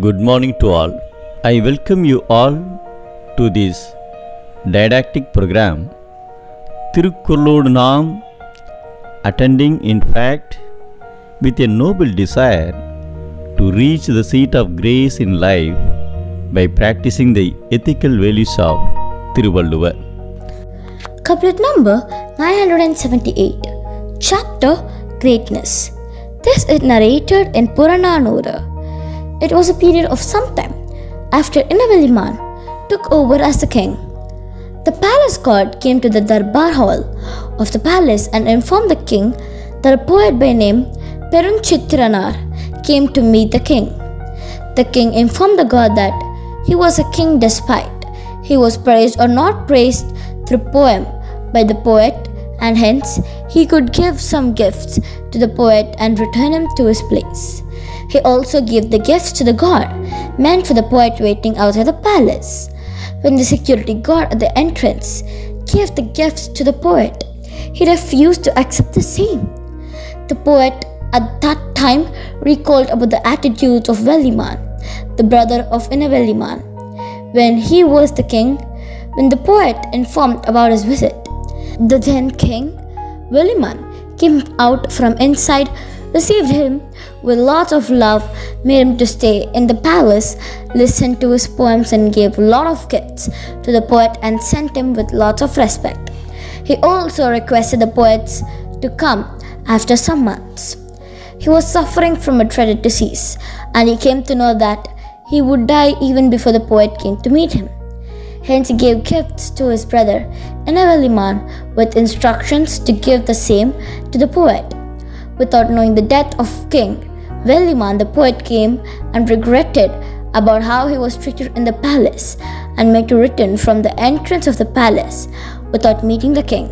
Good morning to all. I welcome you all to this didactic program, Thirukkuralodu Naam, attending in fact with a noble desire to reach the seat of grace in life by practicing the ethical values of Thiruvalluvara. Couplet number 978, Chapter Greatness. This is narrated in Purananura. It was a period of some time after Inavelliman took over as the king. The palace guard came to the Darbar hall of the palace and informed the king that a poet by name Perunchitranar came to meet the king. The king informed the god that he was a king despite he was praised or not praised through poem by the poet, and hence he could give some gifts to the poet and return him to his place. He also gave the gifts to the god meant for the poet waiting outside the palace. When the security guard at the entrance gave the gifts to the poet, he refused to accept the same. The poet at that time recalled about the attitudes of Velliman, the brother of Inavelliman, when he was the king. When the poet informed about his visit, the then king, Velliman, came out from inside, received him with lots of love, made him to stay in the palace, listened to his poems and gave a lot of gifts to the poet and sent him with lots of respect. He also requested the poets to come after some months. He was suffering from a dreaded disease, and he came to know that he would die even before the poet came to meet him. Hence he gave gifts to his brother Inavelliman with instructions to give the same to the poet. Without knowing the death of King Velliman, the poet came and regretted about how he was treated in the palace and made to return from the entrance of the palace without meeting the king.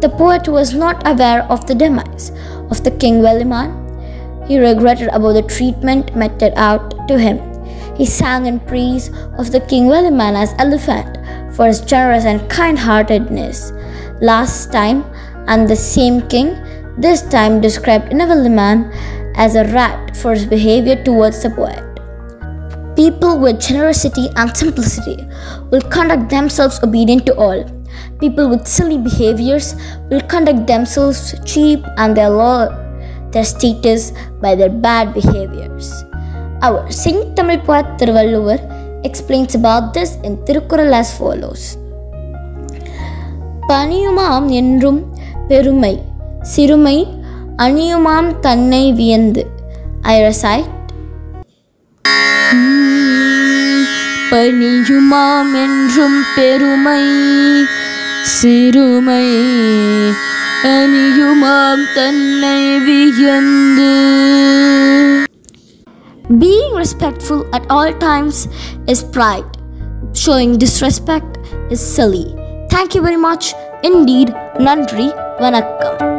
The poet was not aware of the demise of the King Velliman. He regretted about the treatment meted out to him. He sang in praise of the King Velliman as elephant for his generous and kind-heartedness last time, and the same king this time described Inavelliman as a rat for his behavior towards the poet. People with generosity and simplicity will conduct themselves obedient to all. People with silly behaviors will conduct themselves cheap, and they lower their status by their bad behaviors. Our Saint Tamil poet Thiruvalluvara explains about this in Thirukkural as follows. Paniyumam endrum perumai, sirumai aniyumam thannai viyandu. I recite. Paniyumam endrum perumai, sirumai aniyumam thannai viyandu. Being respectful at all times is pride. Showing disrespect is silly. Thank you very much. Indeed, Nandri Vanakkam.